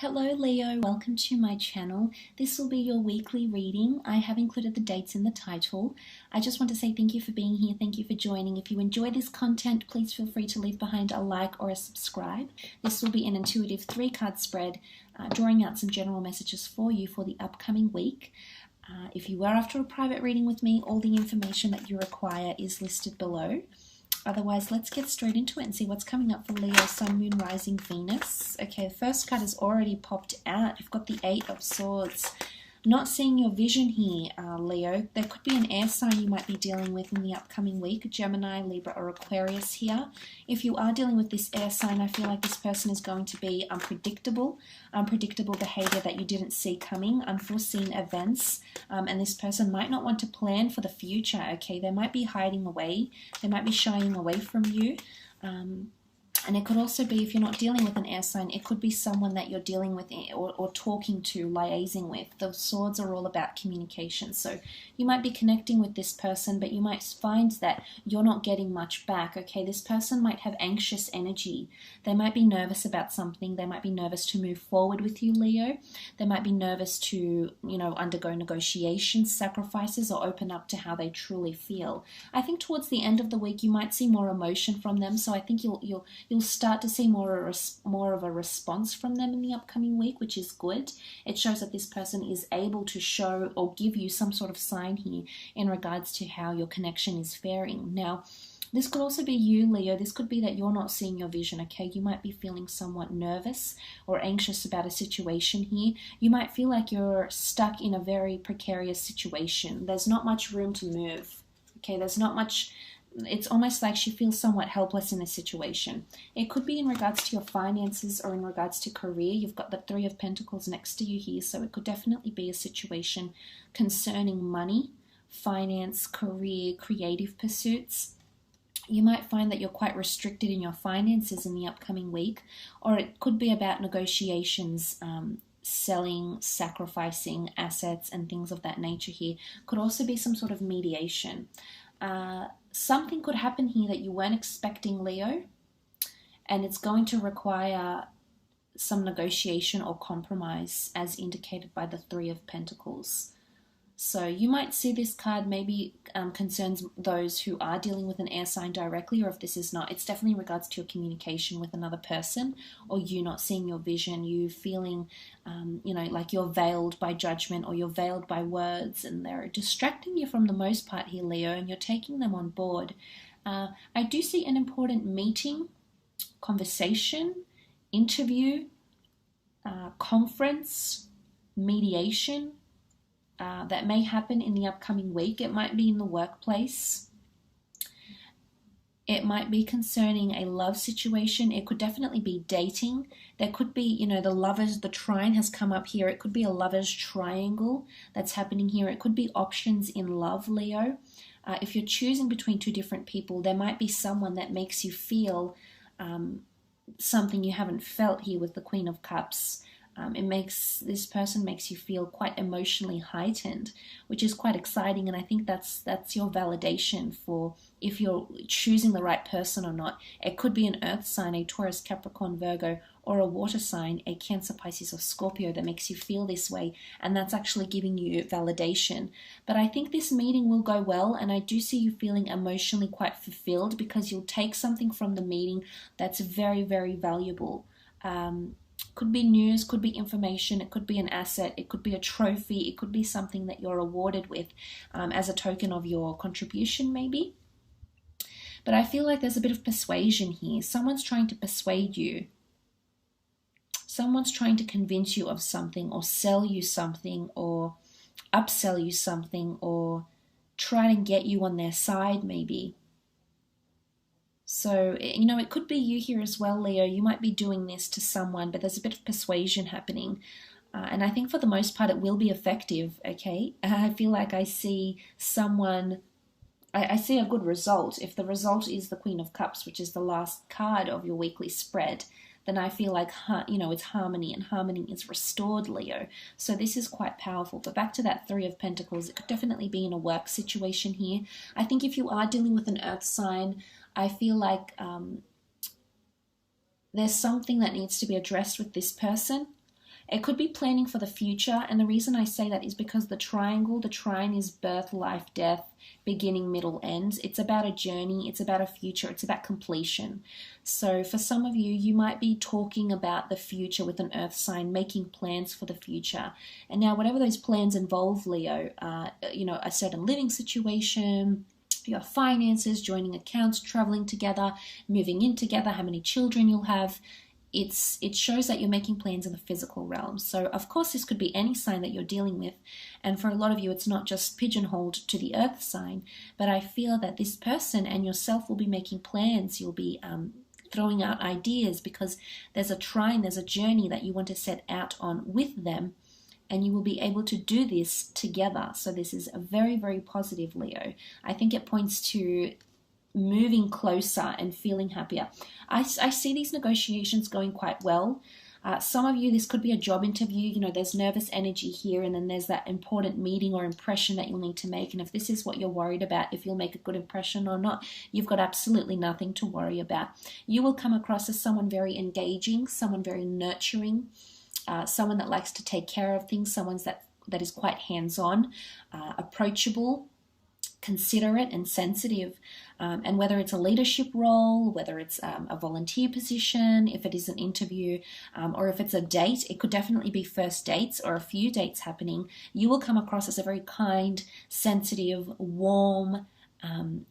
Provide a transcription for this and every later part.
Hello Leo, welcome to my channel. This will be your weekly reading. I have included the dates in the title. I just want to say thank you for being here, thank you for joining. If you enjoy this content, please feel free to leave behind a like or a subscribe. This will be an intuitive 3-card spread, drawing out some general messages for you for the upcoming week. If you were after a private reading with me, all the information that you require is listed below. Otherwise, let's get straight into it and see what's coming up for Leo, Sun, Moon, Rising, Venus. Okay, the first card has already popped out. You've got the 8 of Swords. Not seeing your vision here, Leo. There could be an air sign you might be dealing with in the upcoming week, Gemini, Libra, or Aquarius here. If you are dealing with this air sign, I feel like this person is going to be unpredictable behavior that you didn't see coming, unforeseen events, and this person might not want to plan for the future, okay? They might be hiding away. They might be shying away from you. And it could also be, if you're not dealing with an air sign, it could be someone that you're dealing with or talking to, liaising with. The swords are all about communication. So you might be connecting with this person, but you might find that you're not getting much back. Okay, this person might have anxious energy. They might be nervous about something. They might be nervous to move forward with you, Leo. They might be nervous to, undergo negotiations, sacrifices, or open up to how they truly feel. I think towards the end of the week, you might see more emotion from them. So I think you'll start to see more of a response from them in the upcoming week, which is good. It shows that this person is able to show or give you some sort of sign here in regards to how your connection is faring. Now, this could also be you, Leo. This could be that you're not seeing your vision, okay? You might be feeling somewhat nervous or anxious about a situation here. You might feel like you're stuck in a very precarious situation. There's not much room to move, okay? There's not much. It's almost like she feels somewhat helpless in this situation. It could be in regards to your finances or in regards to career. You've got the 3 of Pentacles next to you here, so it could definitely be a situation concerning money, finance, career, creative pursuits. You might find that you're quite restricted in your finances in the upcoming week, or it could be about negotiations, selling, sacrificing assets and things of that nature here. Could also be some sort of mediation. Something could happen here that you weren't expecting, Leo, and it's going to require some negotiation or compromise as indicated by the 3 of Pentacles. So you might see this card maybe concerns those who are dealing with an air sign directly, or if this is not, it's definitely in regards to your communication with another person, or you not seeing your vision, you feeling, like you're veiled by judgment or you're veiled by words, and they're distracting you from the most part here, Leo, and you're taking them on board. I do see an important meeting, conversation, interview, conference, mediation, that may happen in the upcoming week. It might be in the workplace. It might be concerning a love situation. It could definitely be dating. There could be, the lovers, the trine has come up here. It could be a lover's triangle that's happening here. It could be options in love, Leo. If you're choosing between 2 different people, there might be someone that makes you feel something you haven't felt here with the Queen of Cups. This person makes you feel quite emotionally heightened, which is quite exciting, and I think that's your validation for if you're choosing the right person or not. It could be an earth sign, a Taurus, Capricorn, Virgo, or a water sign, a Cancer, Pisces, or Scorpio that makes you feel this way, and that's actually giving you validation. But I think this meeting will go well, and I do see you feeling emotionally quite fulfilled because you'll take something from the meeting that's very, very valuable. Could be news, could be information, it could be an asset, it could be a trophy, it could be something that you're awarded with as a token of your contribution maybe. But I feel like there's a bit of persuasion here. Someone's trying to persuade you. Someone's trying to convince you of something, or sell you something, or upsell you something, or try to get you on their side maybe. So, it could be you here as well, Leo. You might be doing this to someone, but there's a bit of persuasion happening. And I think for the most part, it will be effective, okay? I feel like I see someone, I see a good result. If the result is the Queen of Cups, which is the last card of your weekly spread, then I feel like, it's harmony, and harmony is restored, Leo. So this is quite powerful. But back to that 3 of Pentacles, it could definitely be in a work situation here. I think if you are dealing with an earth sign, I feel like there's something that needs to be addressed with this person. It could be planning for the future, and the reason I say that is because the trine is birth, life, death, beginning, middle, end. It's about a journey, it's about a future, it's about completion. So for some of you, you might be talking about the future with an earth sign, making plans for the future. And now whatever those plans involve, Leo, a certain living situation, your finances, joining accounts, traveling together, moving in together, how many children you'll have. It shows that you're making plans in the physical realm. So of course this could be any sign that you're dealing with, and for a lot of you it's not just pigeonholed to the earth sign, but I feel that this person and yourself will be making plans. You'll be throwing out ideas because there's a trine, there's a journey that you want to set out on with them, and you will be able to do this together. So this is a very, very positive, Leo. I think it points to moving closer and feeling happier. I see these negotiations going quite well. Some of you, this could be a job interview. There's nervous energy here, and then there's that important meeting or impression that you'll need to make. And if this is what you're worried about, if you'll make a good impression or not, you've got absolutely nothing to worry about. You will come across as someone very engaging, someone very nurturing, someone that likes to take care of things, someone that is quite hands-on, approachable, considerate and sensitive, and whether it's a leadership role, whether it's a volunteer position, if it is an interview, or if it's a date, it could definitely be first dates or a few dates happening. You will come across as a very kind, sensitive, warm,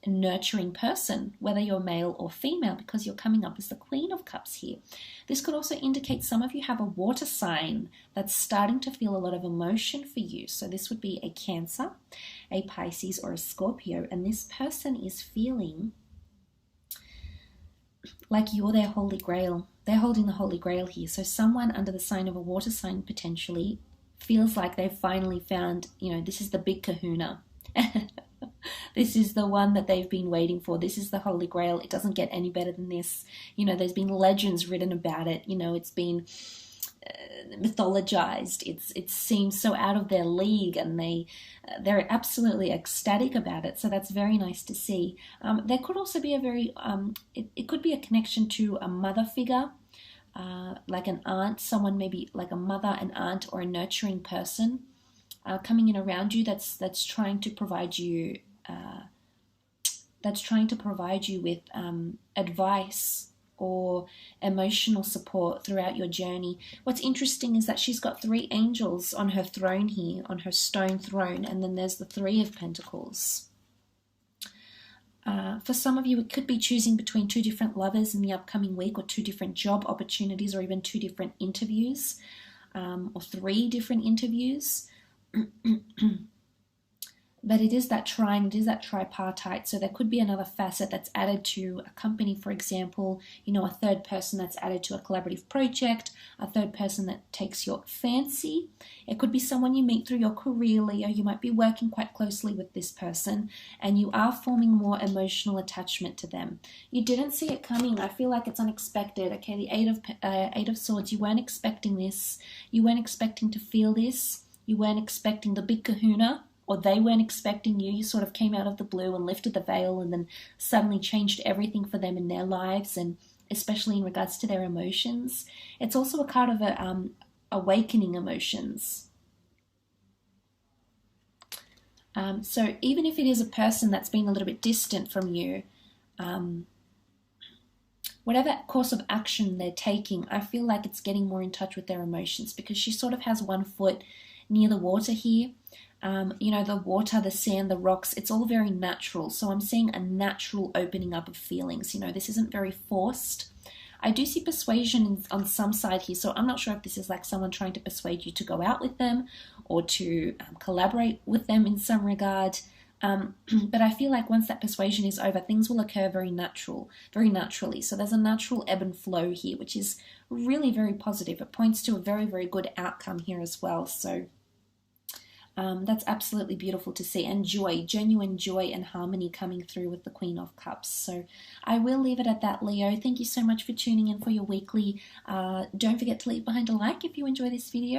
nurturing person, whether you're male or female, because you're coming up as the Queen of Cups here. This could also indicate some of you have a water sign that's starting to feel a lot of emotion for you. So this would be a Cancer, a Pisces, or a Scorpio, and this person is feeling like you're their Holy Grail. They're holding the Holy Grail here. So someone under the sign of a water sign potentially feels like they've finally found, this is the big kahuna. This is the one that they've been waiting for. This is the Holy Grail. It doesn't get any better than this. There's been legends written about it. It's been mythologized. It seems so out of their league, and they're absolutely ecstatic about it. So that's very nice to see. There could also be it could be a connection to a mother figure, like an aunt, someone maybe like a mother, an aunt, or a nurturing person coming in around you that's trying to provide you with advice or emotional support throughout your journey. What's interesting is that she's got 3 angels on her throne here, on her stone throne, and then there's the 3 of Pentacles. For some of you, it could be choosing between 2 different lovers in the upcoming week, or 2 different job opportunities, or even 2 different interviews, or 3 different interviews. But it is that trine, it is that tripartite. So there could be another facet that's added to a company, for example, a third person that's added to a collaborative project, a third person that takes your fancy. It could be someone you meet through your career, Leo. You might be working quite closely with this person, and you are forming more emotional attachment to them. You didn't see it coming. I feel like it's unexpected. Okay, the Eight of Swords, you weren't expecting this. You weren't expecting to feel this. You weren't expecting the big kahuna, or they weren't expecting you. You sort of came out of the blue and lifted the veil, and then suddenly changed everything for them in their lives, and especially in regards to their emotions. It's also a card of awakening emotions. So even if it is a person that's been a little bit distant from you, whatever course of action they're taking, I feel like it's getting more in touch with their emotions, because she sort of has one foot near the water here. The water, the sand, the rocks, it's all very natural. So I'm seeing a natural opening up of feelings. This isn't very forced. I do see persuasion on some side here. So I'm not sure if this is like someone trying to persuade you to go out with them, or to collaborate with them in some regard. But I feel like once that persuasion is over, things will occur very naturally. So there's a natural ebb and flow here, which is really very positive. It points to a very, very good outcome here as well. So that's absolutely beautiful to see, and joy, genuine joy and harmony coming through with the Queen of Cups. So I will leave it at that, Leo. Thank you so much for tuning in for your weekly. Don't forget to leave behind a like if you enjoy this video.